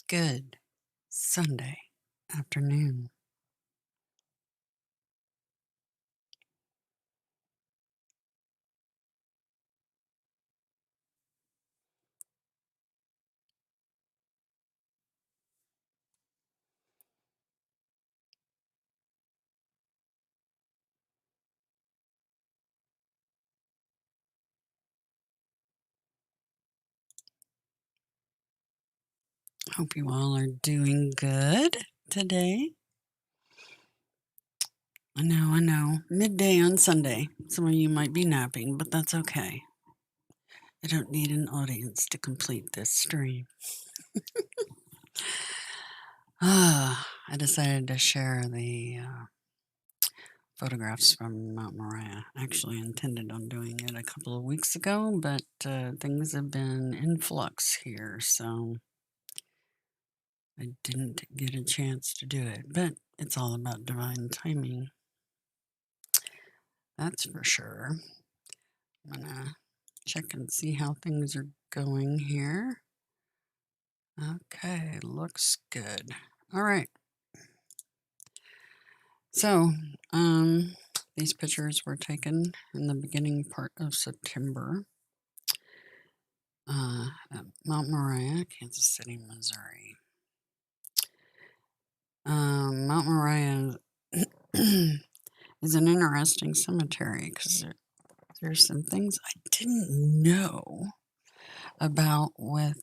Good Sunday afternoon. Hope you all are doing good today. I know. Midday on Sunday. Some of you might be napping, but that's okay. I don't need an audience to complete this stream. I decided to share the photographs from Mount Moriah. I actually intended on doing it a couple of weeks ago, but things have been in flux here, so I didn't get a chance to do it. But it's all about divine timing. That's for sure. I'm gonna check and see how things are going here. Okay, looks good. All right. So, these pictures were taken in the beginning part of September at Mount Moriah, Kansas City, Missouri. Mount Moriah is an interesting cemetery because there's some things I didn't know about with,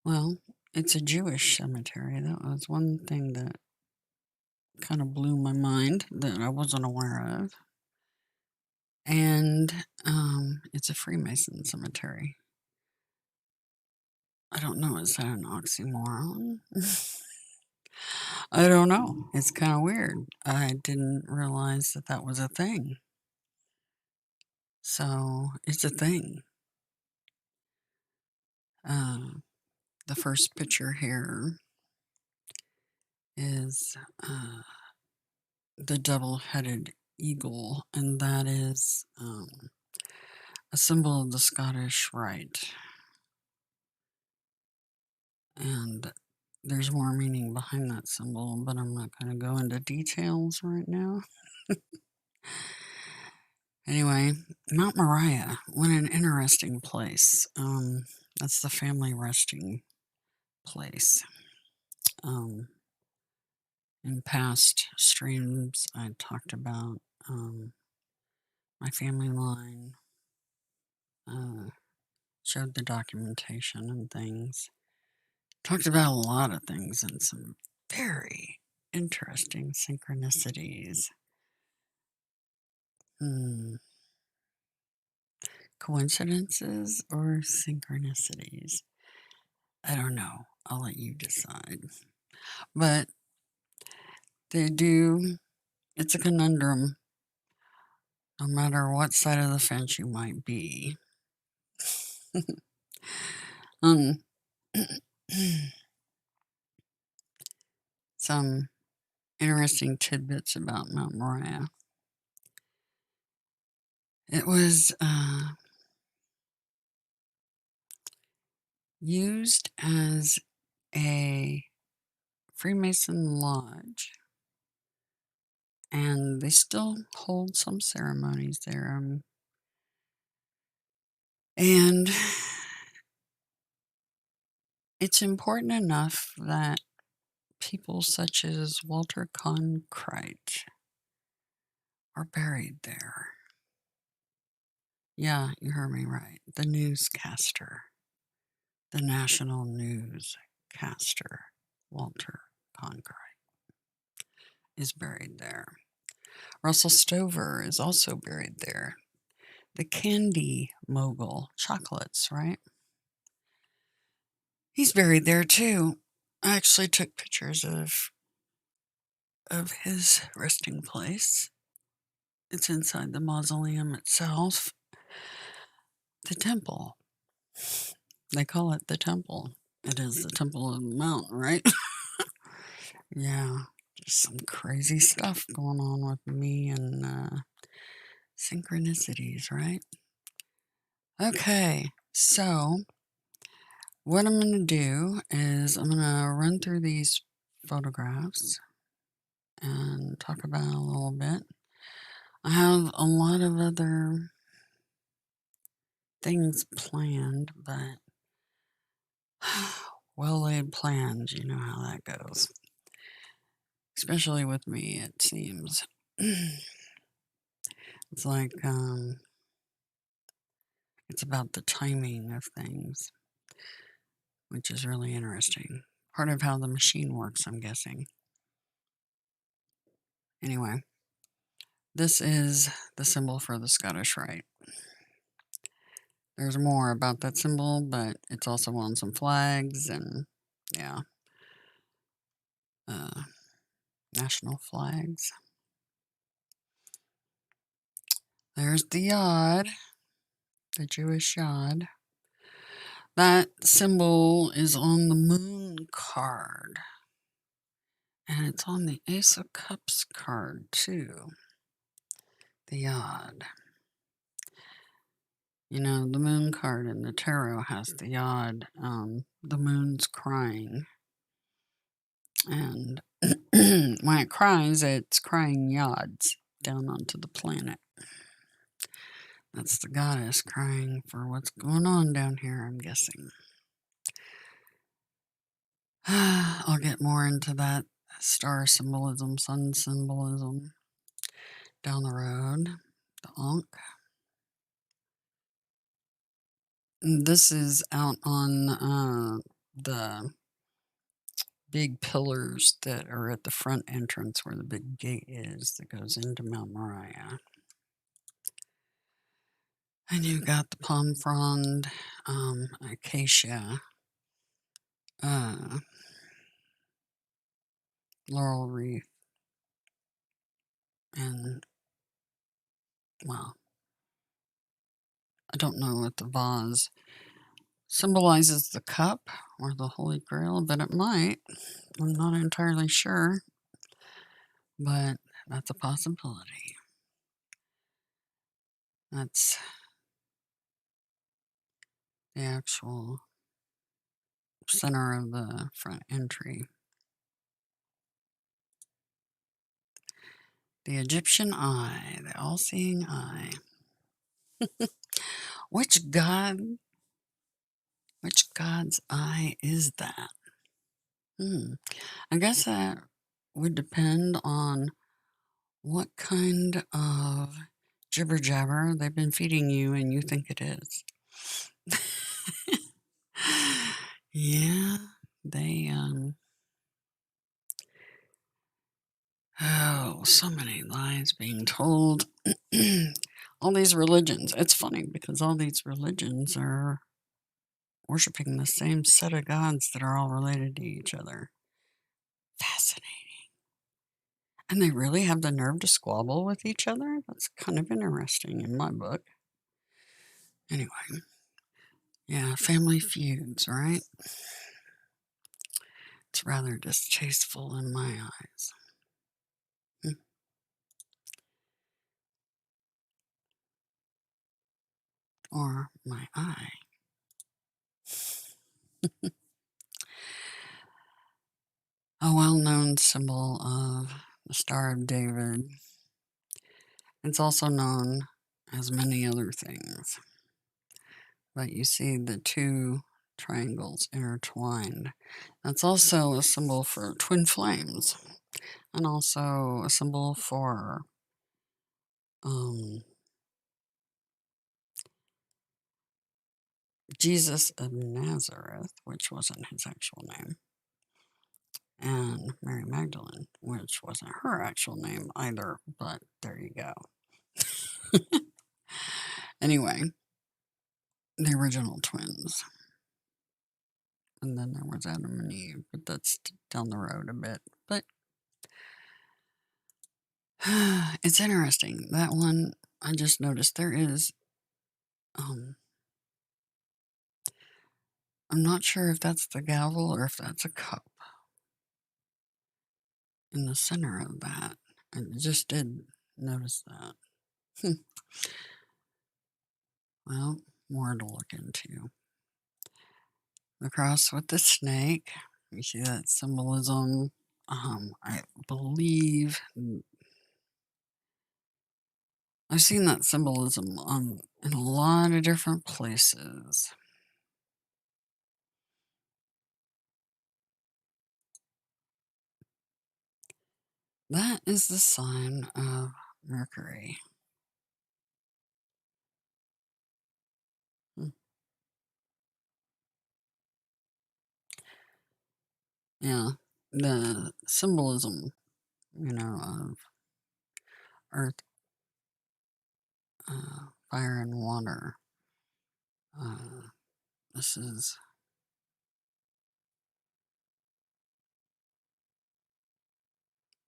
well, it's a Jewish cemetery. That was one thing that kind of blew my mind that I wasn't aware of. And it's a Freemason cemetery. I don't know, is that an oxymoron? I don't know. It's kind of weird. I didn't realize that that was a thing. So it's a thing. The first picture here is the double-headed eagle, and that is a symbol of the Scottish Rite. And there's more meaning behind that symbol, but I'm not going to go into details right now. Anyway, Mount Moriah, what an interesting place. That's the family resting place. In past streams, I talked about my family line, showed the documentation and things. Talked about a lot of things and some very interesting synchronicities. Coincidences or synchronicities? I don't know. I'll let you decide. But they do, it's a conundrum. No matter what side of the fence you might be. Some interesting tidbits about Mount Moriah. It was used as a Freemason lodge, and they still hold some ceremonies there. And it's important enough that people such as Walter Cronkite are buried there. Yeah, you heard me right. The newscaster, the national newscaster, Walter Cronkite, is buried there. Russell Stover is also buried there. The candy mogul, chocolates, right? He's buried there too. I actually took pictures of his resting place. It's inside the mausoleum itself. The temple. They call it the temple. It is the temple of the mountain, right? Yeah, just some crazy stuff going on with me and synchronicities, right? Okay, so what I'm going to do is I'm going to run through these photographs and talk about it a little bit. I have a lot of other things planned, but well-laid plans, you know how that goes. Especially with me, it seems. It's like, it's about the timing of things, which is really interesting. Part of how the machine works, I'm guessing. Anyway, this is the symbol for the Scottish Rite. There's more about that symbol, but it's also on some flags and, yeah, national flags. There's the yod, the Jewish yod. That symbol is on the moon card. And it's on the Ace of Cups card, too. The yod. You know, the moon card in the tarot has the yod. The moon's crying. And when it cries, it's crying yods down onto the planet. That's the goddess crying for what's going on down here, I'm guessing. I'll get more into that star symbolism, sun symbolism down the road. The Ankh. This is out on the big pillars that are at the front entrance where the big gate is that goes into Mount Moriah. And you've got the palm frond, acacia, laurel wreath, and, well, I don't know if the vase symbolizes the cup or the Holy Grail, but it might. I'm not entirely sure, but that's a possibility. That's the actual center of the front entry. The Egyptian eye, the all-seeing eye. Which god's eye is that? I guess that would depend on what kind of jibber jabber they've been feeding you and you think it is. Yeah, they, oh, so many lies being told. All these religions. It's funny because all these religions are worshiping the same set of gods that are all related to each other. Fascinating. And they really have the nerve to squabble with each other? That's kind of interesting in my book. Anyway, yeah, family feuds, right? It's rather distasteful in my eyes. Or my eye. A well-known symbol of the Star of David. It's also known as many other things. But you see the two triangles intertwined. That's also a symbol for twin flames. And also a symbol for Jesus of Nazareth, which wasn't his actual name, and Mary Magdalene, which wasn't her actual name either, but there you go. Anyway, the original twins. And then there was Adam and Eve, but that's down the road a bit. But it's interesting. That one, I just noticed there is, I'm not sure if that's the gavel or if that's a cup in the center of that. I just did notice that. Well, more to look into. The cross with the snake. You see that symbolism. I believe I've seen that symbolism in a lot of different places. That is the sign of Mercury. Hmm. Yeah, the symbolism, of earth, fire, and water. This is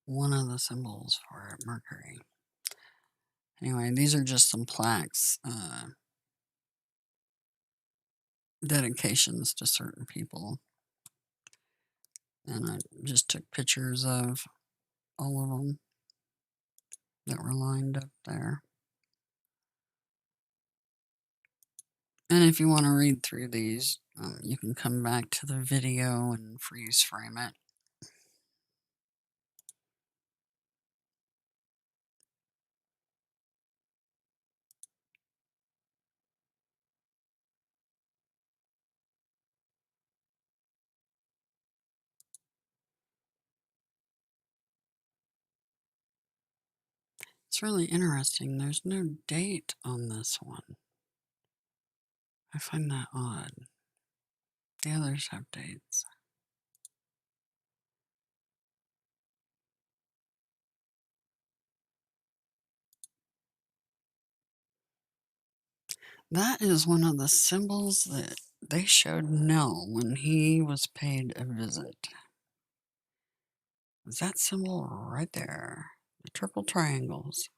one of the symbols for it, Mercury. Anyway, these are just some plaques, dedications to certain people. And I just took pictures of all of them that were lined up there. And if you want to read through these, you can come back to the video and freeze frame it. It's really interesting. There's no date on this one. I find that odd. The others have dates. That is one of the symbols that they showed Nell when he was paid a visit. Is that symbol right there? The triple triangles.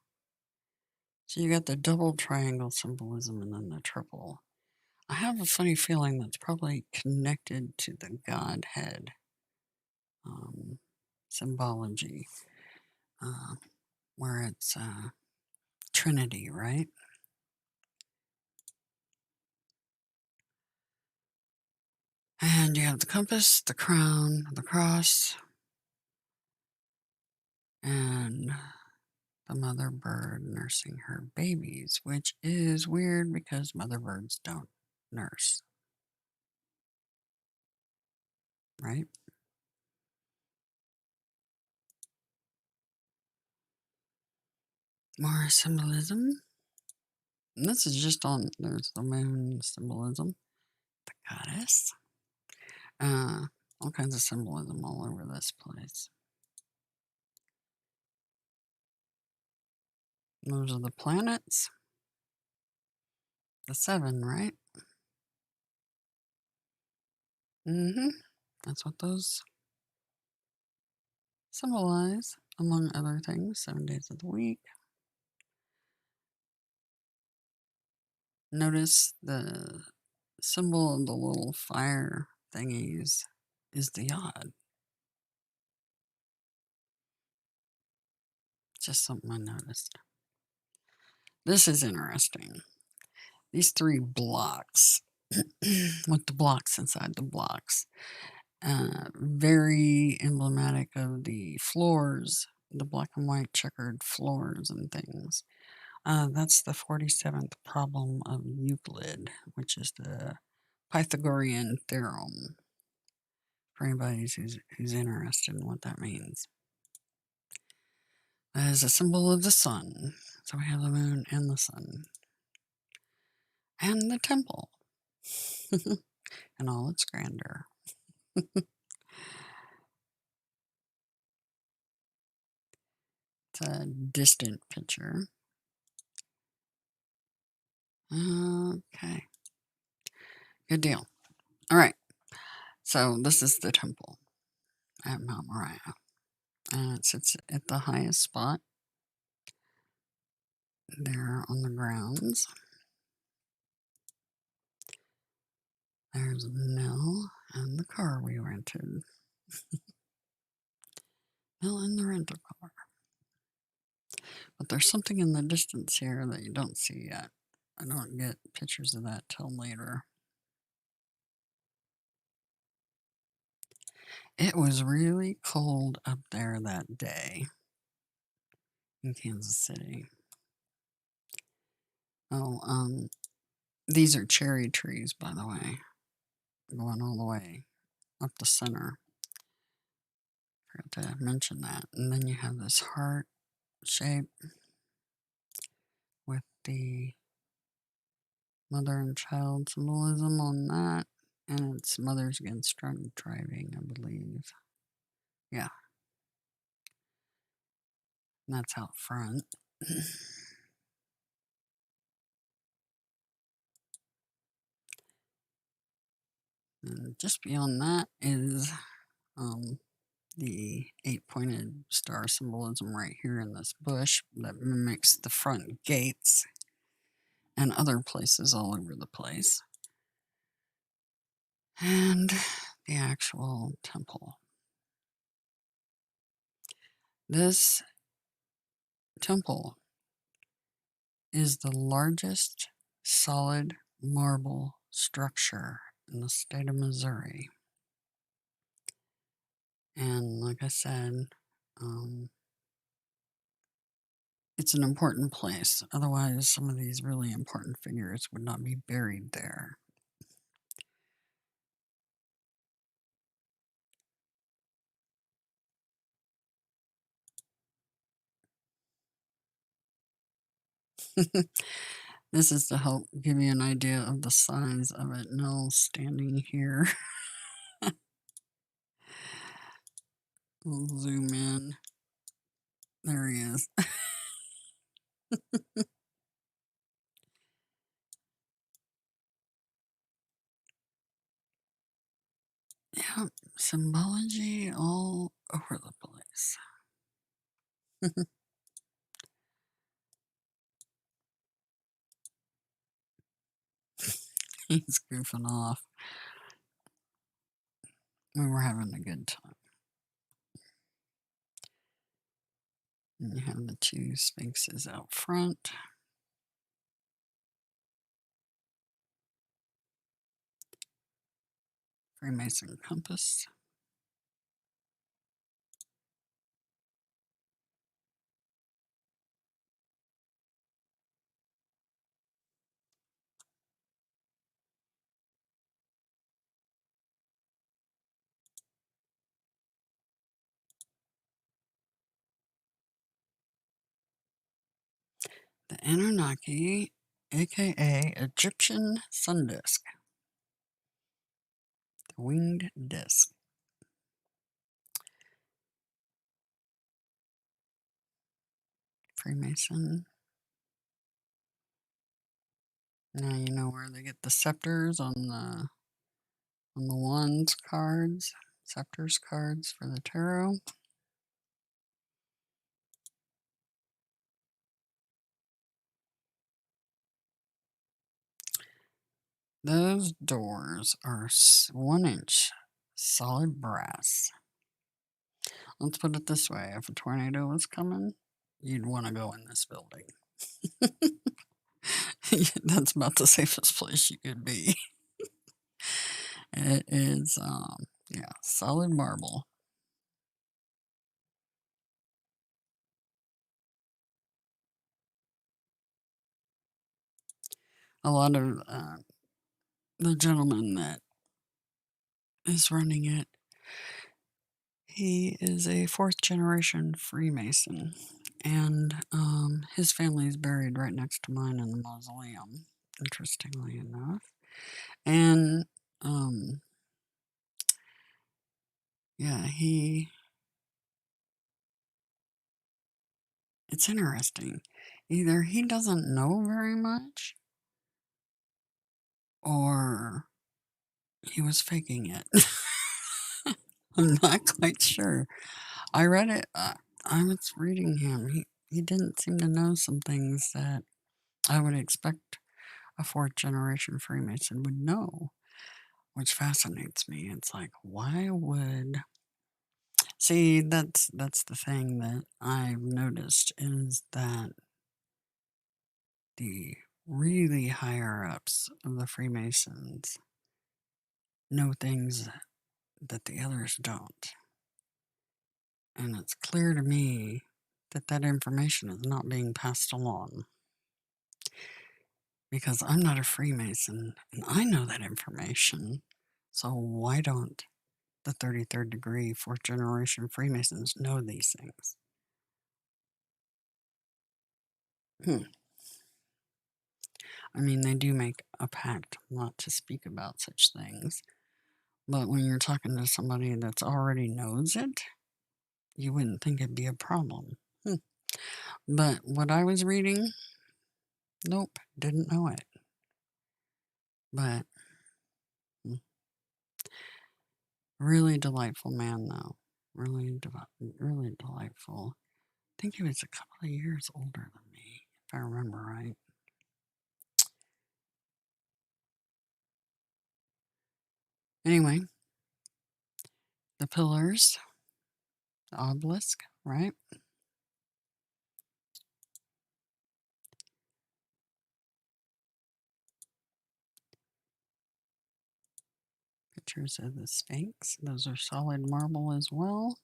So you got the double triangle symbolism and then the triple. I have a funny feeling that's probably connected to the Godhead symbology, where it's Trinity, right? And you have the compass, the crown, the cross, and the mother bird nursing her babies, which is weird because mother birds don't nurse, right? More symbolism. And this is just there's the moon symbolism, the goddess. All kinds of symbolism all over this place. Those are the planets. The 7, right? Mm-hmm. That's what those symbolize, among other things. 7 days of the week. Notice the symbol of the little fire thingies is the yod. Just something I noticed. This is interesting. These 3 blocks, with the blocks inside the blocks, very emblematic of the floors, the black and white checkered floors and things. That's the 47th problem of Euclid, which is the Pythagorean Theorem, for anybody who's interested in what that means. That is a symbol of the sun. So we have the moon and the sun. And the temple. In all its grandeur. It's a distant picture. Okay. Good deal. All right. So this is the temple at Mount Moriah. And it sits at the highest spot there on the grounds. There's Nell and the car we rented. Nell in the rental car. But there's something in the distance here that you don't see yet. I don't get pictures of that till later. It was really cold up there that day in Kansas City. Oh, these are cherry trees, by the way, going all the way up the center. Forgot to mention that. And then you have this heart shape with the mother and child symbolism on that. And it's Mothers Against Drunk Driving, I believe. Yeah. And that's out front. And just beyond that is the 8-pointed star symbolism right here in this bush that mimics the front gates and other places all over the place. And the actual temple. This temple is the largest solid marble structure in the state of Missouri. And like I said, it's an important place. Otherwise, some of these really important figures would not be buried there. This is to help give you an idea of the size of it. Nell's standing here. We'll zoom in. There he is. Yeah, symbology all over the place. He's goofing off. We were having a good time. And you have the two sphinxes out front. Freemason compass. The Anunnaki, aka Egyptian sun disk. The winged disk. Freemason. Now you know where they get the scepters on the wands cards, scepters cards for the tarot. Those doors are 1-inch solid brass. Let's put it this way, if a tornado was coming, you'd want to go in this building. That's about the safest place you could be. It is, yeah, solid marble. A lot of the gentleman that is running it, he is a 4th-generation Freemason, and his family is buried right next to mine in the mausoleum, interestingly enough. And yeah, it's interesting. Either he doesn't know very much, or he was faking it. I'm not quite sure. I read it. I was reading him. He didn't seem to know some things that I would expect a 4th-generation Freemason would know, which fascinates me. It's like, why would... See, that's the thing that I've noticed is that the really higher ups of the Freemasons know things that the others don't. And it's clear to me that that information is not being passed along. Because I'm not a Freemason, and I know that information. So why don't the 33rd degree, fourth generation Freemasons know these things? I mean, they do make a pact not to speak about such things. But when you're talking to somebody that's already knows it, you wouldn't think it'd be a problem. But what I was reading, nope, didn't know it. But really delightful man, though. Really delightful. I think he was a couple of years older than me, if I remember right. Anyway, the pillars, the obelisk, right? Pictures of the Sphinx. Those are solid marble as well.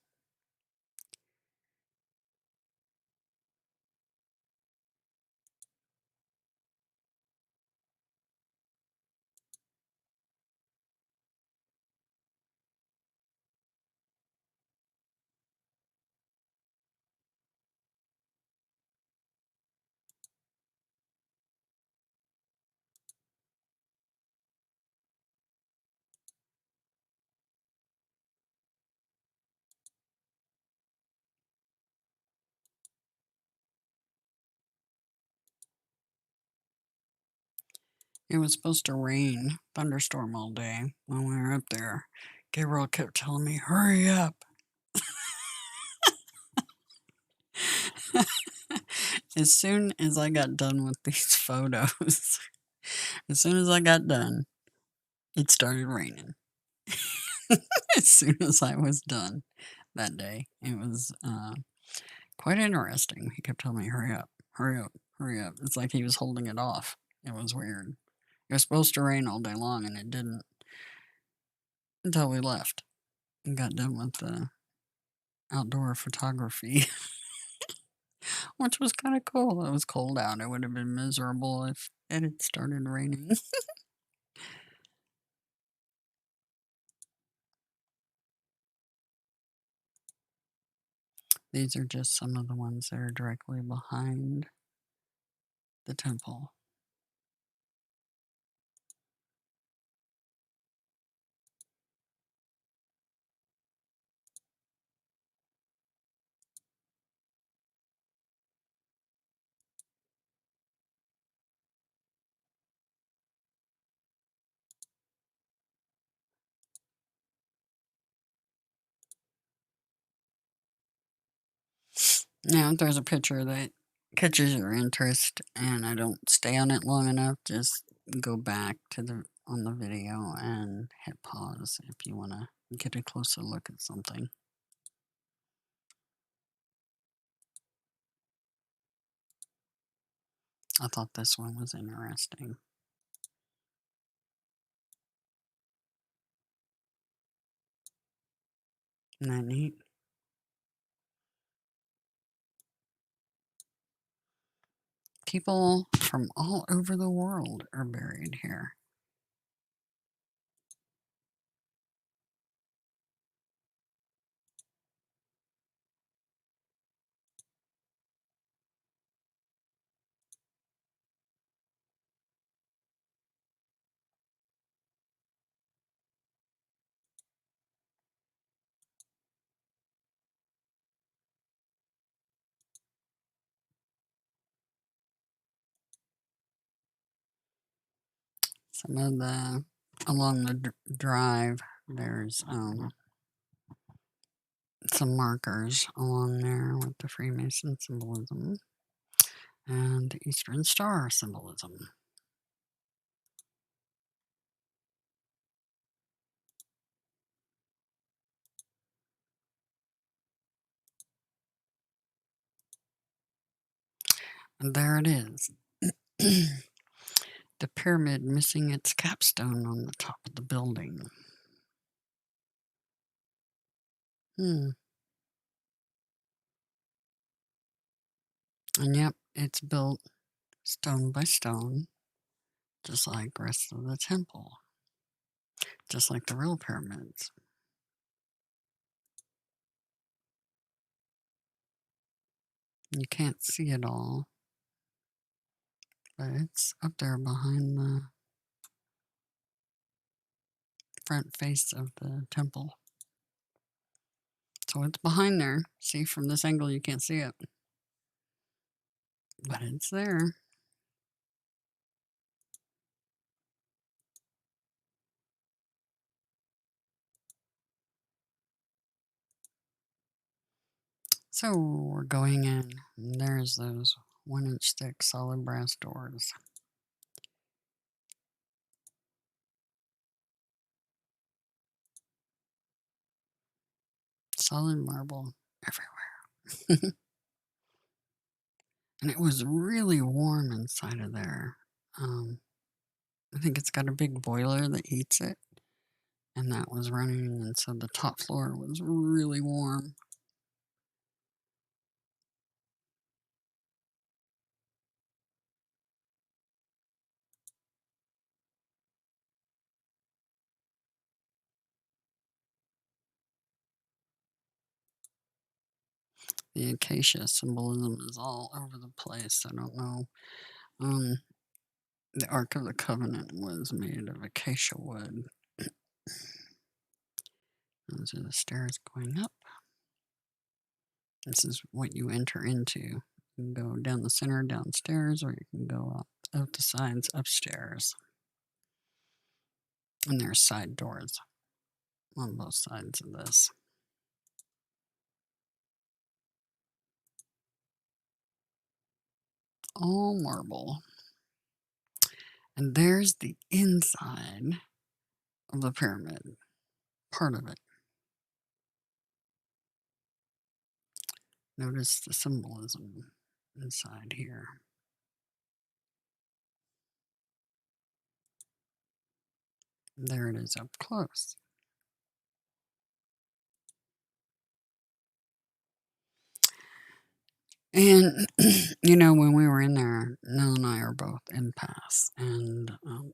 It was supposed to rain, thunderstorm all day when we were up there. Gabriel kept telling me, hurry up. As soon as I got done with these photos, as soon as I got done, it started raining. As soon as I was done that day, it was quite interesting. He kept telling me, hurry up, hurry up, hurry up. It's like he was holding it off. It was weird. It was supposed to rain all day long, and it didn't until we left and got done with the outdoor photography, which was kind of cool. It was cold out. It would have been miserable if it had started raining. These are just some of the ones that are directly behind the temple. Now, if there's a picture that catches your interest and I don't stay on it long enough, just go back to on the video and hit pause if you want to get a closer look at something. I thought this one was interesting. Isn't that neat? People from all over the world are buried here. Some of the, along the drive, there's some markers along there with the Freemason symbolism and the Eastern Star symbolism. And there it is. The pyramid missing its capstone on the top of the building. Hmm. And yep, it's built stone by stone, just like the rest of the temple, just like the real pyramids. You can't see it all, but it's up there behind the front face of the temple. So it's behind there. See, from this angle, you can't see it, but it's there. So we're going in, and there's those 1-inch thick solid brass doors. Solid marble everywhere. And it was really warm inside of there. I think it's got a big boiler that heats it, and that was running, and so the top floor was really warm. The acacia symbolism is all over the place. I don't know. Um, the Ark of the Covenant was made of acacia wood. Those are the stairs going up. This is what you enter into. You can go down the center downstairs, or you can go out the sides upstairs. And there's side doors on both sides of this. All marble. And there's the inside of the pyramid, part of it. Notice the symbolism inside here. There it is up close. And, when we were in there, Nell and I are both empaths, and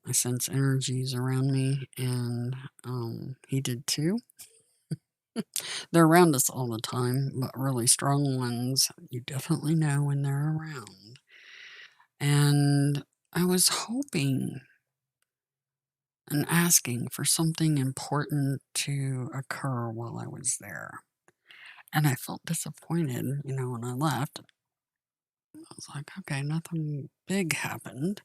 I sense energies around me, and he did too. They're around us all the time, but really strong ones, you definitely know when they're around. And I was hoping and asking for something important to occur while I was there. And I felt disappointed, when I left. I was like, okay, nothing big happened.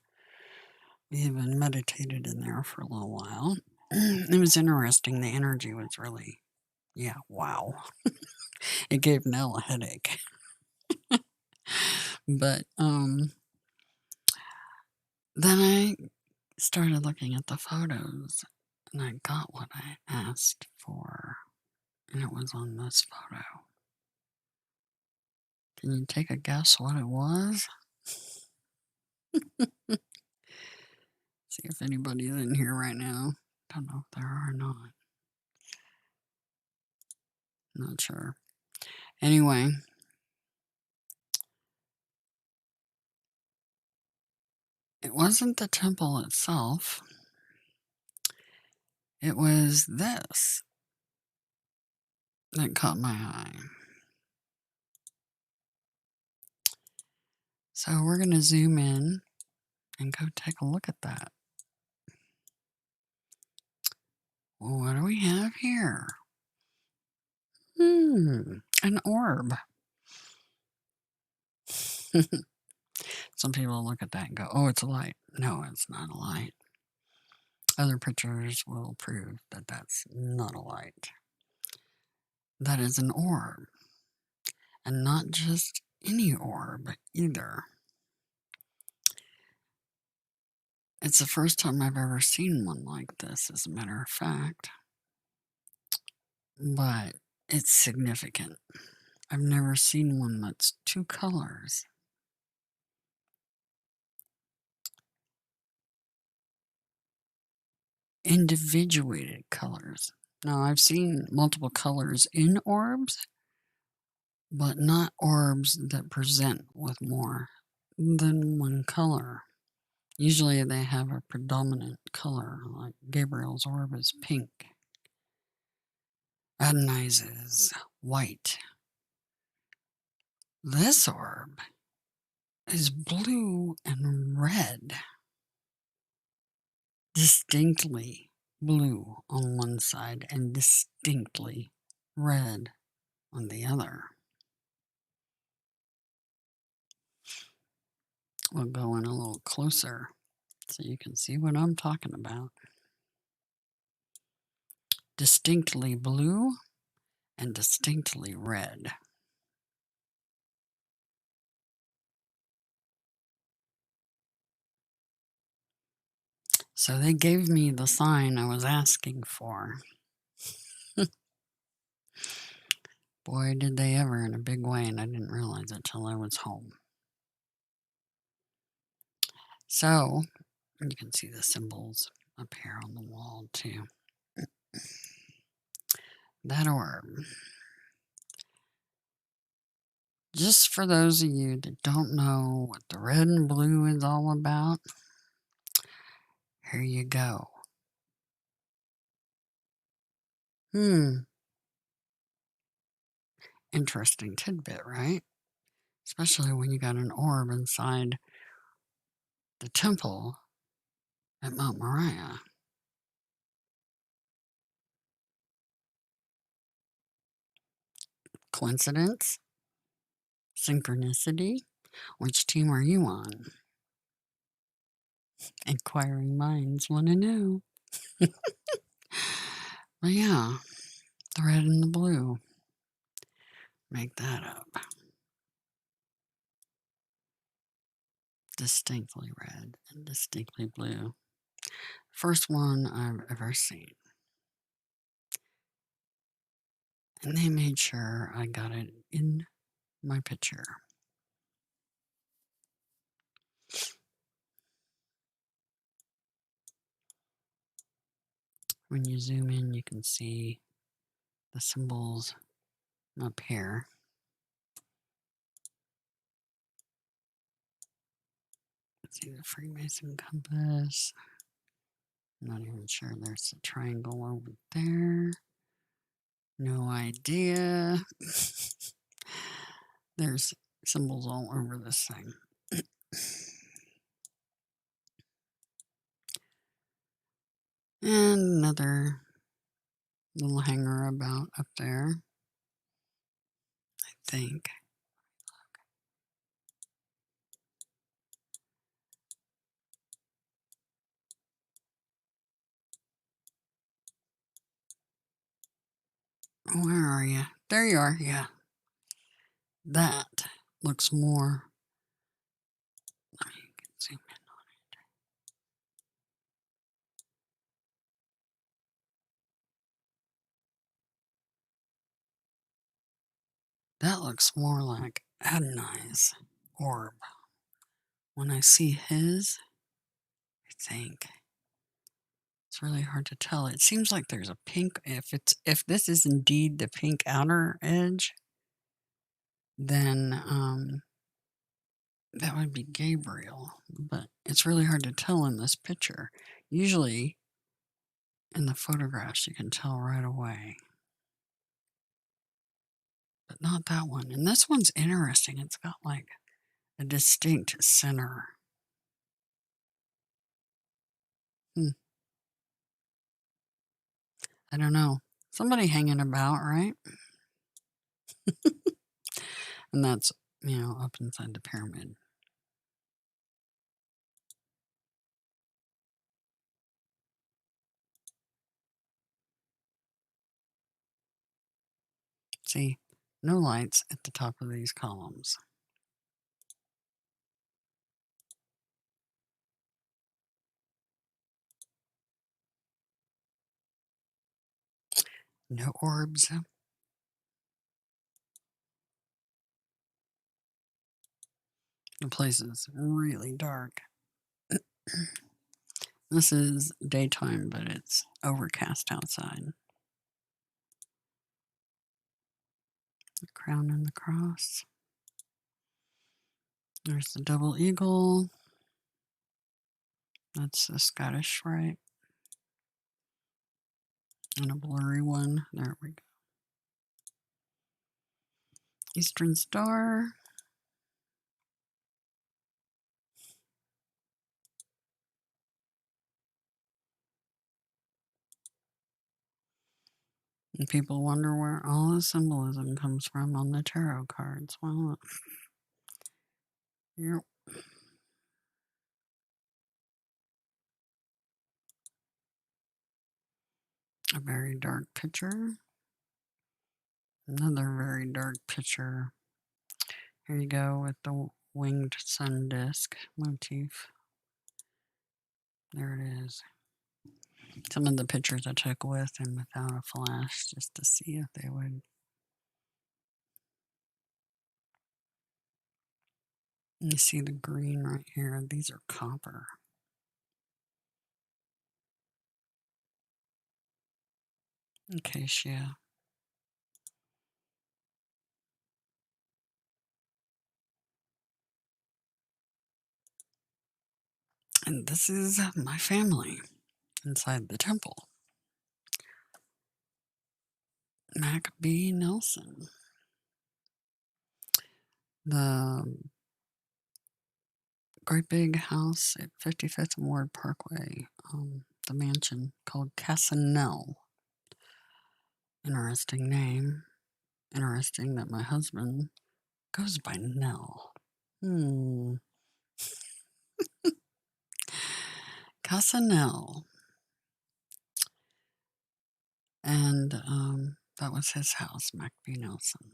We even meditated in there for a little while. It was interesting. The energy was really, yeah, wow. It gave Nell a headache. But then I started looking at the photos, and I got what I asked for, and it was on this photo. Can you take a guess what it was? See if anybody's in here right now. Don't know if there are or not. Not sure. Anyway, it wasn't the temple itself. It was this that caught my eye. So we're going to zoom in and go take a look at that. Well, what do we have here? An orb. Some people look at that and go, oh, it's a light. No, it's not a light. Other pictures will prove that that's not a light. That is an orb. And not just any orb either. It's the first time I've ever seen one like this, as a matter of fact. But it's significant. I've never seen one that's two colors. Individuated colors. Now, I've seen multiple colors in orbs, but not orbs that present with more than one color. Usually they have a predominant color, like Gabriel's orb is pink. Adonai's is white. This orb is blue and red. Distinctly blue on one side and distinctly red on the other. We'll go in a little closer so you can see what I'm talking about. Distinctly blue and distinctly red. So they gave me the sign I was asking for. Boy, did they ever, in a big way, and I didn't realize it till I was home. So, you can see the symbols up here on the wall, too. That orb. Just for those of you that don't know what the red and blue is all about, here you go. Interesting tidbit, right? Especially when you got an orb inside the temple at Mount Moriah. Coincidence? Synchronicity? Which team are you on? Inquiring minds want to know. But yeah, the red and the blue. Make that up. Distinctly red and distinctly blue. First one I've ever seen. And they made sure I got it in my picture. When you zoom in, you can see the symbols up here. See the Freemason compass. I'm not even sure there's a triangle over there. No idea. There's symbols all over this thing. And another little hanger about up there, I think. Where are you? There you are, yeah. That looks more. Let me zoom in on it. That looks more like Adonai's orb. When I see his, I think it's really hard to tell. It seems like there's a pink. If this is indeed the pink outer edge, then that would be Gabriel. But it's really hard to tell in this picture. Usually, in the photographs, you can tell right away. But not that one. And this one's interesting. It's got like a distinct center. I don't know. Somebody hanging about, right? And that's, up inside the pyramid. See, no lights at the top of these columns. No orbs. The place is really dark. This is daytime, but it's overcast outside. the crown and the cross. There's the double eagle. That's the Scottish Rite. And a blurry one. There we go. Eastern Star. And people wonder where all the symbolism comes from on the tarot cards. Well, yep. A very dark picture. Another very dark picture. Here you go with the winged sun disk motif. There it is. Some of the pictures I took with and without a flash just to see if they would. You see the green right here. These are copper. Acacia. And this is my family inside the temple. Mac B. Nelson. The great big house at 55th and Ward Parkway, the mansion called Casanel. Interesting name. Interesting that my husband goes by Nell. Casanel. And that was his house, Mac B. Nelson.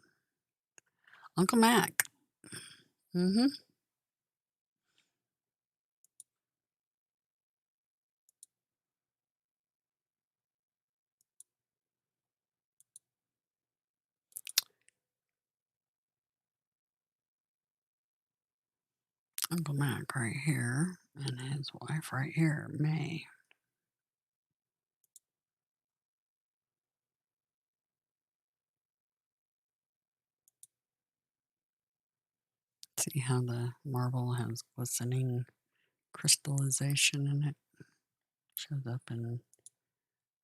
Uncle Mac. Uncle Mac right here, and his wife right here, May. See how the marble has glistening crystallization in it. Shows up in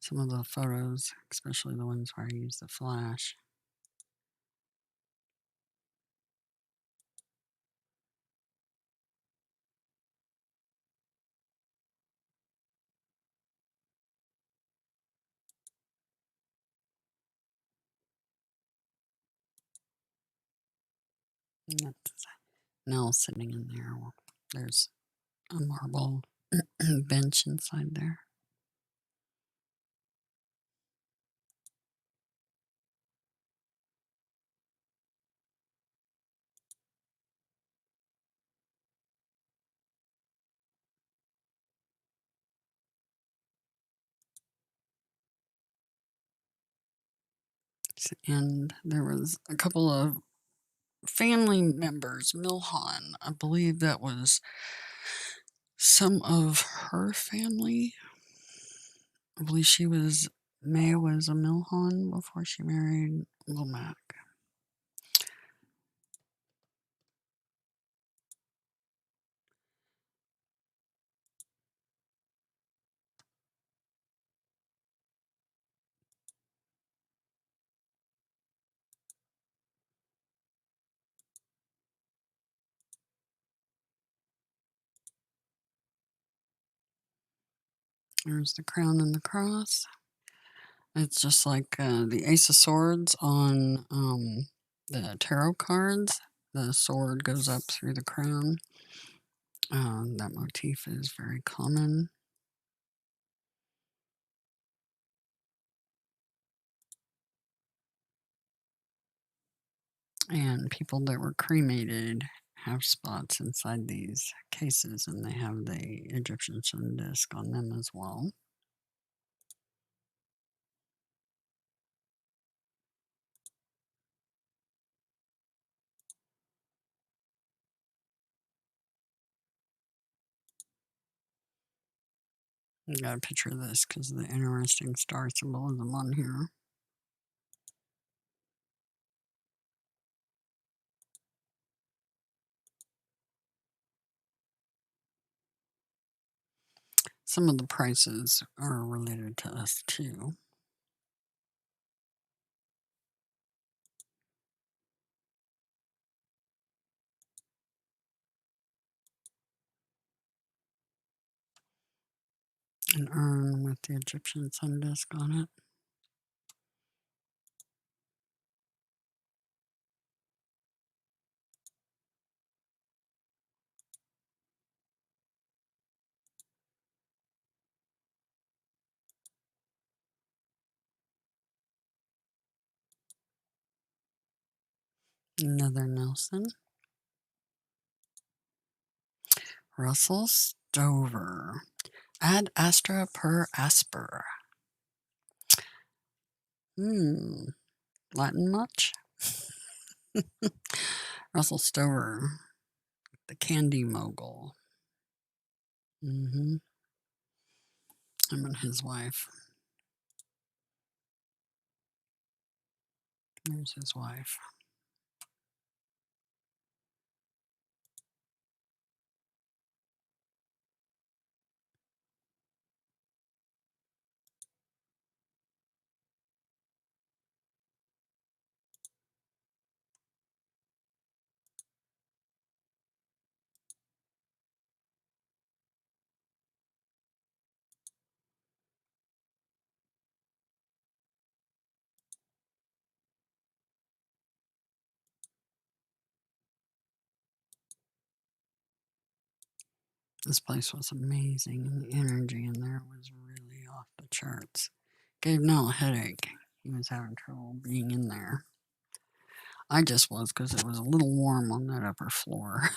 some of the photos, especially the ones where I use the flash. And that's Nell sitting in there. There's a marble bench inside there. And there was a couple of family members, Milhan, I believe that was some of her family. I believe May was a Milhan before she married Uncle Mac. There's the crown and the cross. It's just like the Ace of Swords on the tarot cards. The sword goes up through the crown. That motif is very common. And people that were cremated have spots inside these cases, and they have the Egyptian sun disk on them as well. I got a picture of this because of the interesting star symbolism on here. Some of the prices are related to us too. An urn with the Egyptian sun disk on it. Another Nelson. Russell Stover. Ad astra per asper. Latin much? Russell Stover, the candy mogul. Him and his wife. There's his wife. This place was amazing, and the energy in there was really off the charts. Gave Nell a headache. He was having trouble being in there. I just was because it was a little warm on that upper floor.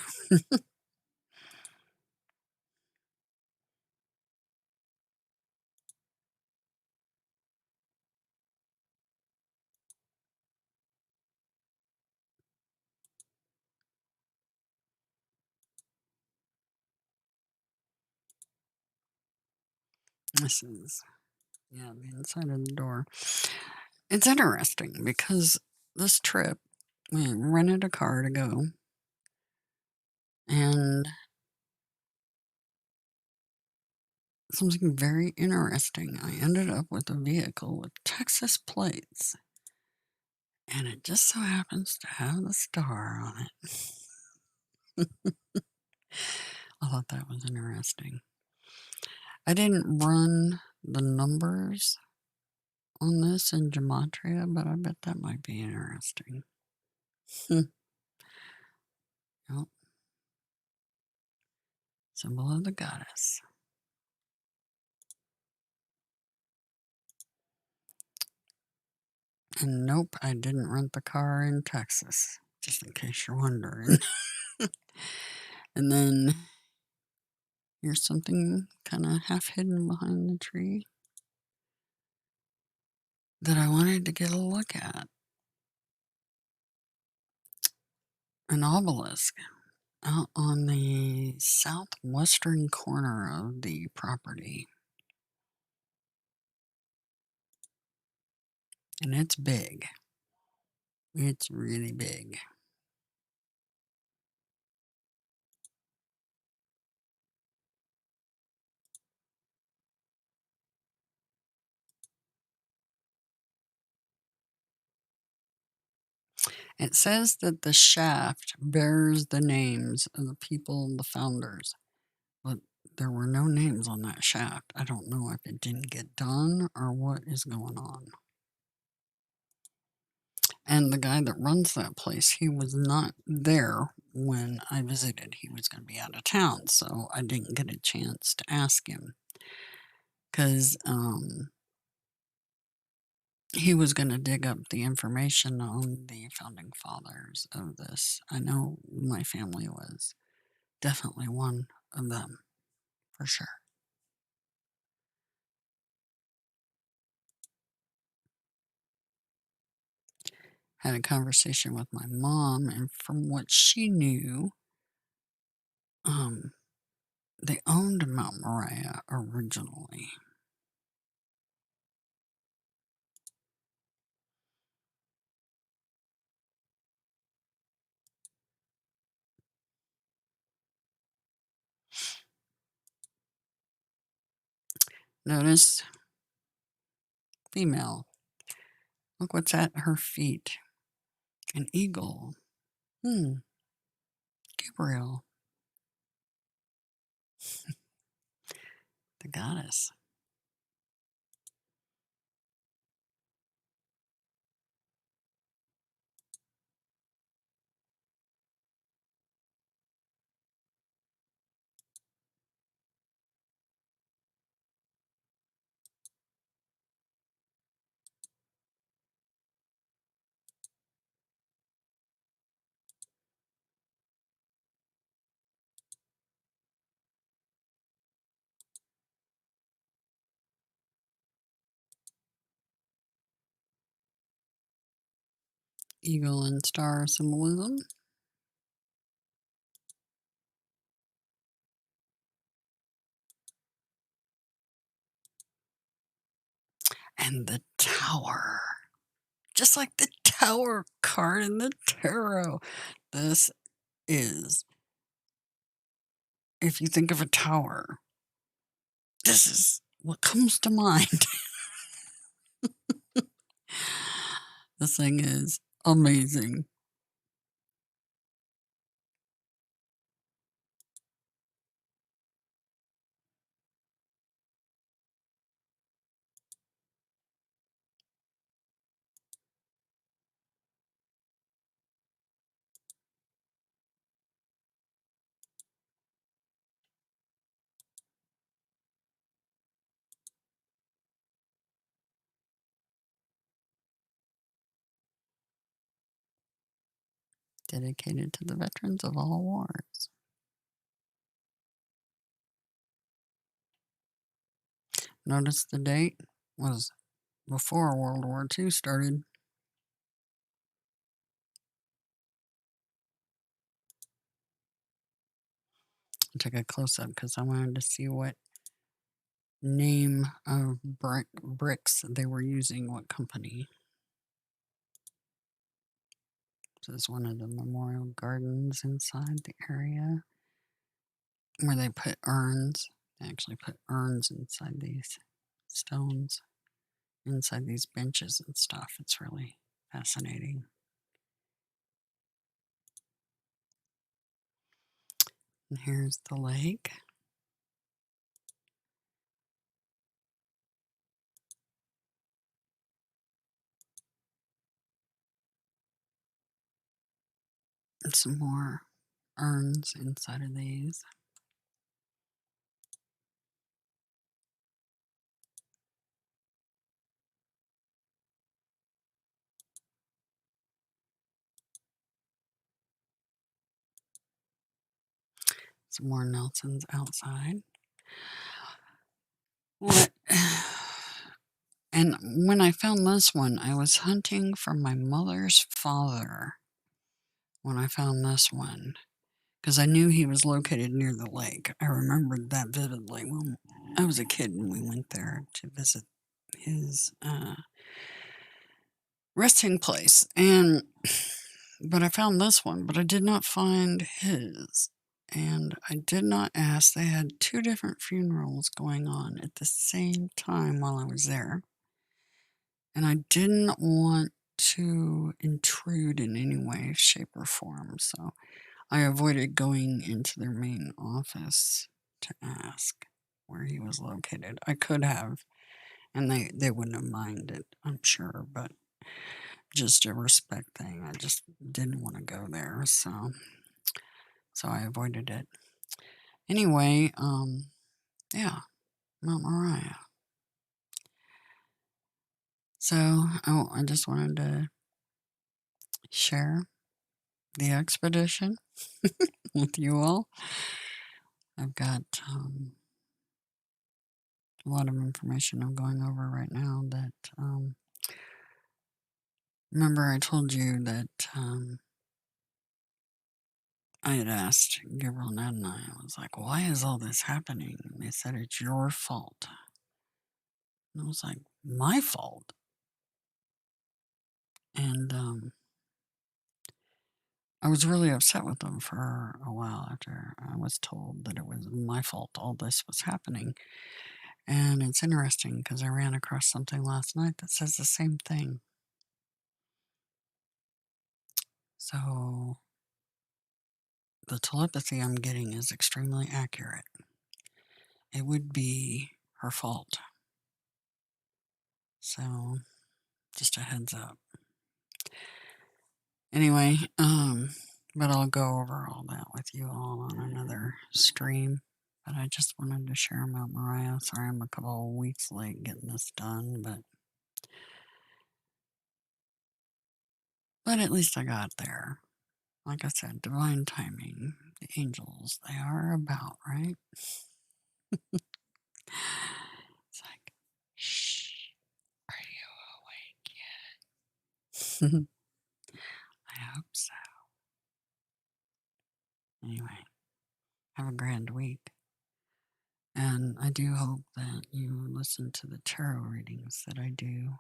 This is, the inside of the door. It's interesting because this trip, we rented a car to go, and something very interesting. I ended up with a vehicle with Texas plates, and it just so happens to have the star on it. I thought that was interesting. I didn't run the numbers on this in gematria, but I bet that might be interesting. Yep. Symbol of the goddess. And nope, I didn't rent the car in Texas, just in case you're wondering. And then here's something kind of half hidden behind the tree that I wanted to get a look at. An obelisk out on the southwestern corner of the property. And it's big. It's really big. It says that the shaft bears the names of the people, the founders, but there were no names on that shaft. I don't know if it didn't get done or what is going on. And the guy that runs that place, he was not there when I visited. He was going to be out of town, so I didn't get a chance to ask him because he was going to dig up the information on the founding fathers of this. I know my family was definitely one of them, for sure. Had a conversation with my mom, and from what she knew, they owned Mount Moriah originally. Notice female. Look what's at her feet. An eagle. Gabriel, the goddess. Eagle and star symbolism. And the tower. Just like the tower card in the tarot. This is, if you think of a tower, this is what comes to mind. This thing is amazing. Dedicated to the veterans of all wars. Notice the date was before World War II started. I took a close-up because I wanted to see what name of bricks they were using, what company. This is one of the memorial gardens inside the area where they put urns. They actually put urns inside these stones, inside these benches and stuff. It's really fascinating. And here's the lake. And some more urns inside of these. Some more Nelsons outside. What? And when I found this one, I was hunting for my mother's father when I found this one, because I knew he was located near the lake. I remembered that vividly when I was a kid and we went there to visit his resting place. But I found this one, but I did not find his. And I did not ask. They had two different funerals going on at the same time while I was there. And I didn't want to intrude in any way, shape, or form. So I avoided going into their main office to ask where he was located. I could have, and they wouldn't have minded, I'm sure, but just a respect thing. I just didn't want to go there, so I avoided it. Anyway, yeah, Mount Moriah. So I just wanted to share the expedition with you all. I've got a lot of information I'm going over right now that, remember I told you that I had asked Gabriel and Adonai, I was like, why is all this happening? And they said, it's your fault. And I was like, my fault? And I was really upset with them for a while after I was told that it was my fault all this was happening. And it's interesting because I ran across something last night that says the same thing. So the telepathy I'm getting is extremely accurate. It would be her fault. So just a heads up. Anyway, but I'll go over all that with you all on another stream. But I just wanted to share Mount Moriah. Sorry I'm a couple of weeks late getting this done, but at least I got there. Like I said, divine timing. The angels, they are about, right? It's like, shh, are you awake yet? I hope so. Anyway, have a grand week. And I do hope that you listen to the tarot readings that I do.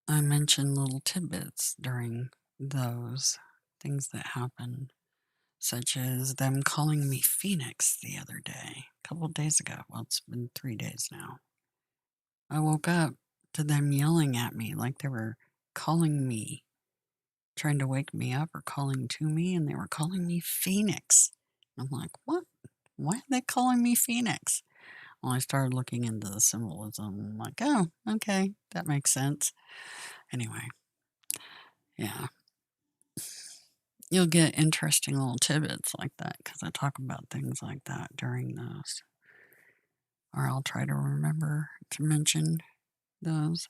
I mention little tidbits during those things that happen, such as them calling me Phoenix the other day, a couple of days ago. Well, it's been 3 days now. I woke up to them yelling at me like they were calling me, trying to wake me up or calling to me, and they were calling me Phoenix. I'm like, what? Why are they calling me Phoenix? Well, I started looking into the symbolism. I'm like, oh, okay, that makes sense. Anyway, yeah. You'll get interesting little tidbits like that because I talk about things like that during those. Or I'll try to remember to mention those.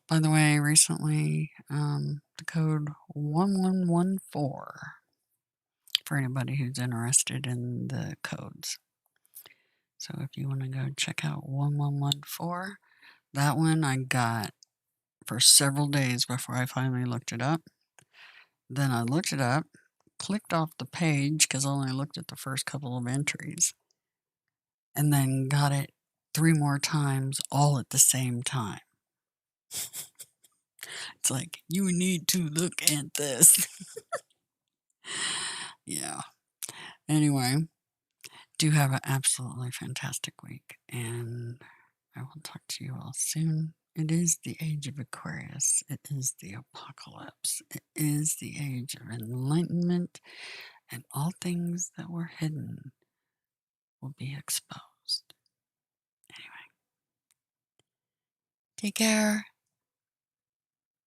By the way, recently, the code 1114 for anybody who's interested in the codes. So if you want to go check out 1114, that one I got for several days before I finally looked it up. Then I looked it up, clicked off the page because I only looked at the first couple of entries, and then got it 3 more times all at the same time. It's like, you need to look at this. Yeah. Anyway, do have an absolutely fantastic week, and I will talk to you all soon. It is the age of Aquarius. It is the apocalypse. It is the age of enlightenment, and all things that were hidden will be exposed. Anyway, take care.